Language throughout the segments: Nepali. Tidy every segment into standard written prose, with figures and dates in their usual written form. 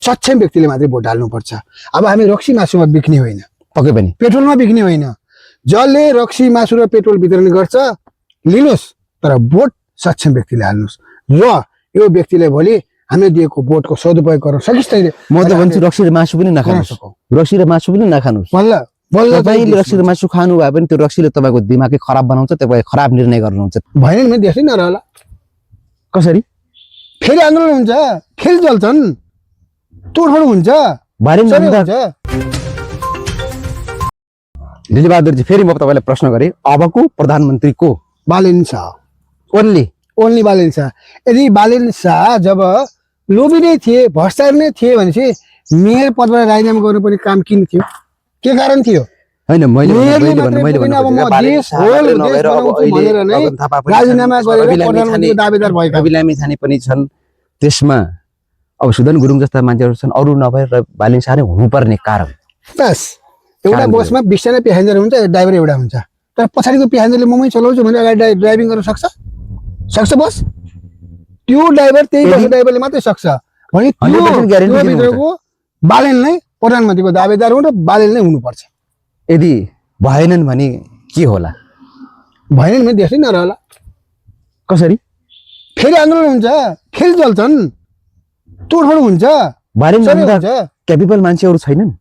सक्षम व्यक्तिले मात्रै भोट हाल्नुपर्छ। अब हामी रक्सी मासुमा बिक्ने होइन, पक्कै पनि पेट्रोलमा बिक्ने होइन। जसले रक्सी मासु र पेट्रोल वितरण गर्छ लिनुहोस्, तर भोट सक्षम व्यक्तिले हाल्नुहोस् र यो व्यक्तिले भोलि हामीले दिएको भोटको सदुपयोग गर्न सकिस्। म त भन्छु रक्सी र मासु पनि नखानुस्, रक्सी र मासु पनि नखानुस्। तपाईँले रक्सी र मासु खानु भए पनि त्यो रक्सीले तपाईँको दिमागै खराब बनाउँछ, तपाईँ खराब निर्णय गर्नुहुन्छ। भएन भने देख्दै नरहला। कसरी फेरि आन्दोलन हुन्छ, फेरि जल्छन्, तोडफोड हुन्छ, दिलबहादुरजी। फेरि म तपाईँलाई प्रश्न गरेँ, अबको प्रधानमन्त्री को? बालेन शाह, ओन्ली बालेन शाह। यदि बालेन शाह जब लोभी नै थिए, भ्रष्टाचारी नै थिए भनेपछि मेयर पदबाट राजीनामा गर्नुपर्ने काम किन थियो? के कारण थियो? हैन मैले राजीनामा गरेर प्रधानमन्त्रीको दावेदार भएका रवि लामिछाने पनि छन् त्यसमा। अब सुदन गुरुङ जस्ता मान्छेहरू छन्, अरू नभएर बालेन शाह नै हुनुपर्ने कारण। बस एउटा बसमा 20 जना प्यासेन्जर हुन्छ, ड्राइभर एउटा हुन्छ, तर पछाडिको प्यासेन्जरले ममै चलाउँछु भने अगाडि ड्राइभिङ गर्न सक्छ बस? त्यो ड्राइभर त्यही बस ड्राइभरले मात्रै सक्छ भने त्यो भित्रको बालेन नै प्रधानमन्त्रीको दावेदार हुन् र बालेन नै हुनुपर्छ। यदि भएनन् भने के होला? भएनन् भने देख्दै नरहला। कसरी? फेरि आन्दोलन हुन्छ, फेरि जल्छन्, तोडफोड हुन्छ, क्यापिबल मान्छेहरू छैनन्।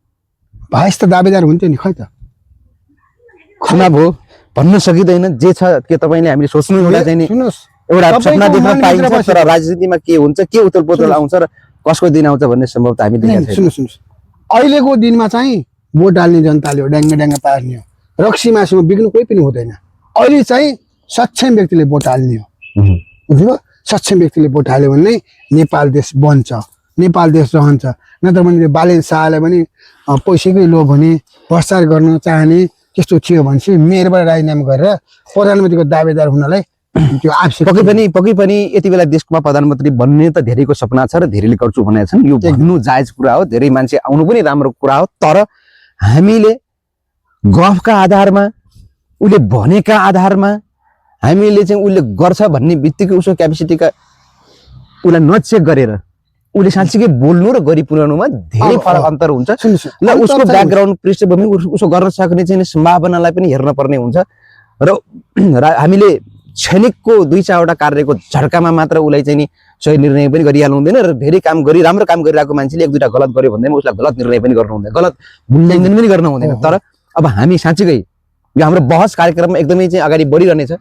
भाइस त दावेदार हुन्थ्यो नि, खै त चुनाव हो भन्न सकिँदैन। जे छ के तपाईँले हामीले सोच्नु एउटा चाहिँ एउटा सपना देख्न पाइन्छ, तर राजनीतिमा के हुन्छ, के उथलपुथल आउँछ र कसको दिन आउँछ भन्ने सम्भव त हामी देखेका छैनौँ। सुन्नुहोस्, अहिलेको दिनमा चाहिँ भोट हाल्ने जनताले हो, ड्याङ्ग पार्ने हो, रक्सी मासुमा बिग्नु कोही पनि हुँदैन। अहिले चाहिँ सक्षम व्यक्तिले भोट हाल्ने हो, बुझ्नुभयो? सक्षम व्यक्तिले भोट हाल्यो भने नेपाल देश बन्छ, नेपाल देश रहन्छ। नत्र भने बालेन शाहलाई पनि पैसाकै लोभ भने भ्रष्टाचार गर्न चाहने त्यस्तो थियो भनेपछि मेयरबाट राजीनामा गरेर प्रधानमन्त्रीको दावेदार हुनलाई त्यो आवश्यक। पक्कै पनि यति बेला देशमा प्रधानमन्त्री बन्ने त धेरैको सपना छ र धेरैले गर्छु भनेका छन्। यो भन्नु जायज कुरा हो, धेरै मान्छे आउनु पनि राम्रो कुरा हो। तर हामीले गफका आधारमा, उसले भनेका आधारमा हामीले चाहिँ उसले गर्छ भन्ने बित्तिकै उसको क्यापेसिटीका उसलाई नचेक गरेर उसले साँच्चीकै बोल्नु र गरी पुर्याउनुमा धेरै फरक अन्तर हुन्छ। ल उसको ब्याकग्राउन्ड पृष्ठभूमि, उसको गर्न सक्ने चाहिँ सम्भावनालाई पनि हेर्न पर्ने हुन्छ। र हामीले क्षणिकको 2-4वटा कार्यको झड्कामा मात्र उसलाई चाहिँ नि सही निर्णय पनि गरिहाल्नु हुँदैन र धेरै राम्रो काम गरिरहेको मान्छेले 1-2टा गलत गर्यो भन्दैमा उसलाई गलत निर्णय पनि गर्नु हुँदैन, गलत मूल्याङ्कन पनि गर्न हुँदैन। तर अब हामी साँच्चीकै यो हाम्रो बहस कार्यक्रममा एकदमै चाहिँ अगाडि बढिरहनेछ।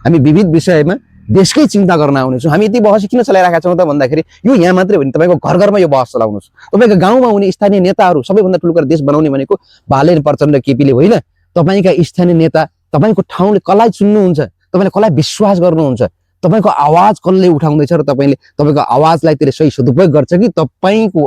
हामी विविध विषयमा देशकै चिन्ता गर्न आउनेछौँ। हामी यति बहस किन चलाइरहेका छौँ त भन्दाखेरि यो यहाँ मात्रै होइन, तपाईँको घर घरमा यो बहस चलाउनुहोस्। तपाईँको गाउँमा हुने स्थानीय नेताहरू सबैभन्दा ठुलो कुरा देश बनाउने भनेको बालेन प्रचण्ड केपीले होइन। तपाईँका स्थानीय नेता, तपाईँको ठाउँले कसलाई चुन्नुहुन्छ, तपाईँले कसलाई विश्वास गर्नुहुन्छ, तपाईँको आवाज कसले उठाउँदैछ र तपाईँले तपाईँको आवाजलाई त्यसले सही सदुपयोग गर्छ कि तपाईँको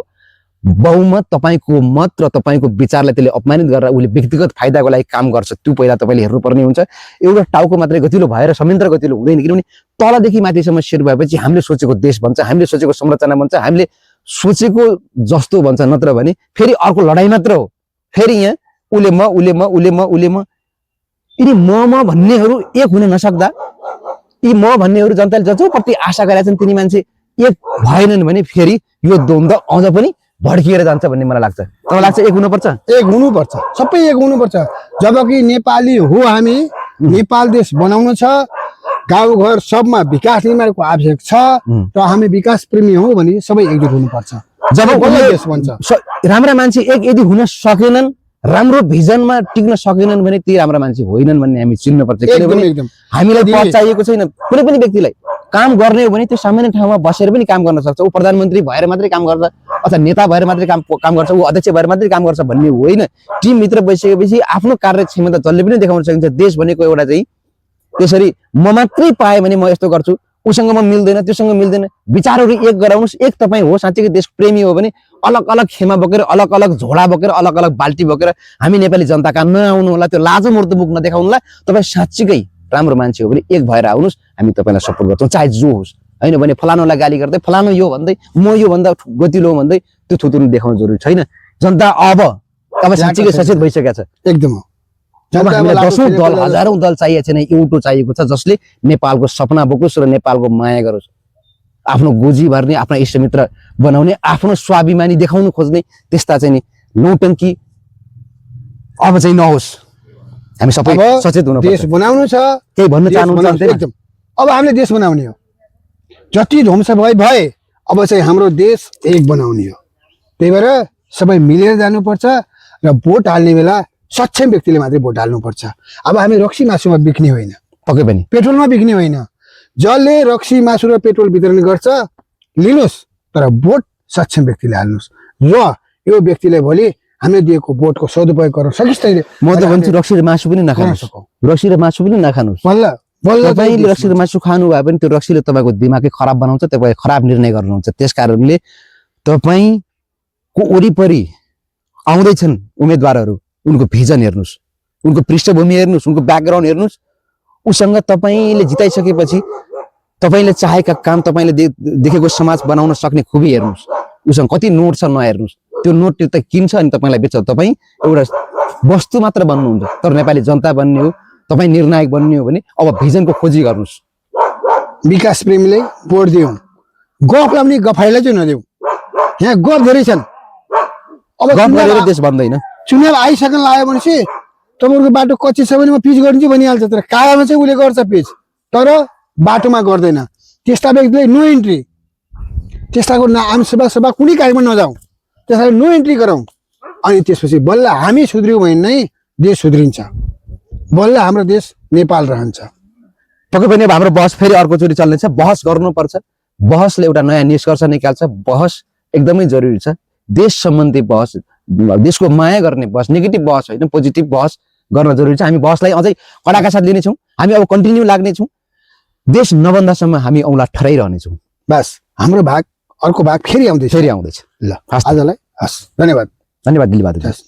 बहुमत, तपाईँको मत र तपाईँको विचारलाई त्यसले अपमानित गरेर उसले व्यक्तिगत फाइदाको लागि काम गर्छ, त्यो पहिला तपाईँले हेर्नुपर्ने हुन्छ। एउटा टाउको मात्रै गतिलो भएर संयन्त्र गतिलो हुँदैन, किनभने तलदेखि माथिसम्म सेयर भएपछि हामीले सोचेको देश बन्छ, हामीले सोचेको संरचना बन्छ, हामीले सोचेको जस्तो बन्छ। नत्र भने फेरि अर्को लडाइँ मात्र हो। फेरि यहाँ उसले म यदि म भन्नेहरू एक हुन नसक्दा यी म भन्नेहरू जनताले जसप्रति आशा गरेका छन् तिनी मान्छे एक भएनन् भने फेरि यो द्वन्द्व अझ पनि भड्किएर जान्छ भन्ने मलाई लाग्छ। तपाईलाई लाग्छ एक हुनुपर्छ? एक हुनुपर्छ, सबै एक हुनुपर्छ। जबकि नेपाली हो हामी, नेपाल देश बनाउनु छ, गाउँघर सबमा विकास निर्माणको आवश्यक छ र हामी विकास प्रेमी हौ भने सबै एकजुट हुनुपर्छ। जब देश बन्छ। राम्रा मान्छे एक यदि हुन सकेनन्, राम्रो भिजनमा टिक्न सकेनन् भने ती राम्रा मान्छे होइनन् भन्ने हामी चिन्नुपर्छ। किनभने हामीलाई पद चाहिएको छैन। कुनै पनि व्यक्तिलाई काम गर्ने हो भने त्यो सामान्य ठाउँमा बसेर पनि काम गर्न सक्छ। ऊ प्रधानमन्त्री भएर मात्रै काम गर्छ अथवा नेता भएर मात्रै काम गर्छ, ऊ अध्यक्ष भएर मात्रै काम गर्छ भन्ने होइन। टिमभित्र बसिसकेपछि आफ्नो कार्य क्षमता जसले पनि देखाउन सकिन्छ। देश भनेको एउटा चाहिँ त्यसरी म मात्रै पाएँ भने म यस्तो गर्छु, उसँग म मिल्दैन, त्योसँग मिल्दैन, विचारहरू एक गराउनुहोस्। एक तपाईँ हो साँच्चैकै देश प्रेमी हो भने अलग अलग खेमा बोकेर, अलग अलग झोला बोकेर, अलग अलग बाल्टी बोकेर हामी नेपाली जनताका नआउनु होला, त्यो लाजो मुर्दो मुख नदेखाउनुलाई। तपाईँ साँच्चीकै राम्रो मान्छे हो भने एक भएर आउनुहोस्, हामी तपाईँलाई सपोर्ट गर्छौँ, चाहे जो होस्। होइन भने फलानुलाई गाली गर्दै, फलानु यो भन्दै, म यो भन्दा गतिलो भन्दै त्यो थुतुनु देखाउनु जरुरी छैन। जनता अब साँच्चीकै सचेत भइसकेको छ। एकदम दशौं दल, हजारौं दल चाहिएको छैन, एउटा चाहिएको छ जसले नेपालको सपना बोकोस् र नेपालको माया गरोस्। आफ्नो गोजी भर्ने, आफ्ना इष्टमित्र बनाउने, आफ्नो स्वाभिमानी देखाउनु खोज्ने त्यस्ता चाहिँ नि नौटङ्की अब चाहिँ नहोस्। हामी सबै अब सचेत हुनु देश बनाउनु छ, केही भन्न देश चाहनुहुन्छ बनाउनु छ, अन्त्यमा? एकदम। अब हामीले देश बनाउने हो, जति ध्वंस भए अब चाहिँ हाम्रो देश एक बनाउने हो। त्यही भएर सबै मिलेर जानुपर्छ र भोट हाल्ने बेला सक्षम व्यक्तिले मात्रै भोट हाल्नुपर्छ। अब हामी रक्सी मासुमा बिक्ने होइन, पक्कै पनि पेट्रोलमा बिक्ने होइन। जसले रक्सी मासु र पेट्रोल वितरण गर्छ लिनुहोस्, तर भोट सक्षम व्यक्तिले हाल्नुहोस्। र यो व्यक्तिले भोलि हामीले दिएको भोटको सदुपयोग गर्न सकिस्। तैँले म त भन्छु रक्सी र मासु पनि नखानुहोस्, रक्सी र मासु पनि नखानुहोस्। बल्ल बल्ल तपाईँले रक्सी र मासु खानु भए पनि त्यो रक्सीले तपाईँको दिमागै खराब बनाउँछ, तपाईँ खराब निर्णय गर्नुहुन्छ। त्यस कारणले तपाईँको वरिपरि आउँदैछन् उम्मेदवारहरू, उनको भिजन हेर्नुहोस्, उनको पृष्ठभूमि हेर्नुहोस्, उनको ब्याकग्राउन्ड हेर्नुहोस्। उसँग तपाईँले जिताइसकेपछि तपाईँले चाहेका काम, तपाईँले देखेको समाज बनाउन सक्ने खुबी हेर्नुहोस्। उसँग कति नोट छ नहेर्नुहोस्। त्यो नोट त किन्छ अनि तपाईँलाई बेच्छ। तपाईँ एउटा वस्तु मात्र बन्नुहुन्छ, तर नेपाली जनता बन्ने हो, तपाईँ निर्णायक बन्ने हो भने अब भिजनको खोजी गर्नुहोस्। विकास प्रेमीले भोट दिउँ, गफलाई पनि गफाइलाई चाहिँ नदेऊ। यहाँ गफ धेरै छन्। अब गफ गरेर चुनाव देश बन्दैन। चुनाव आइसक्न लाग्यो भनेपछि तपाईँको बाटो कच्ची छ भने म पिच गरिदिन्छु भनिहाल्छ, तर कागजमा चाहिँ उसले गर्छ पिच, तर बाटोमा गर्दैन। त्यस्ता व्यक्तिले नो इन्ट्री, त्यस्ताको आमसभा सभा कुनै कार्यमा नजाउँ, त्यसलाई नो इन्ट्री गरौँ। अनि त्यसपछि बल्ल हामी सुध्रियौँ भने नै देश सुध्रिन्छ, बल्ल हाम्रो देश नेपाल रहन्छ। पक्कै पनि अब हाम्रो बहस फेरि अर्कोचोटि चल्नेछ। बहस गर्नुपर्छ, बहसले एउटा नयाँ निष्कर्ष निकाल्छ। बहस एकदमै जरुरी छ। देश सम्बन्धी बहस, देशको माया गर्ने बहस, नेगेटिभ बहस होइन, पोजिटिभ बहस गर्न जरुरी छ। हामी बहसलाई अझै कडाका साथ लिनेछौँ। हामी अब कन्टिन्यू लाग्नेछौँ। देश नबन्दासम्म हामी औँला ठहराइरहनेछौँ। बस हाम्रो भाग, अर्को भाग फेरि आउँदैछ। फेरि आउँदैछ। ल आजलाई हस्, धन्यवाद। धन्यवाद दिलीबहादुर। हस्।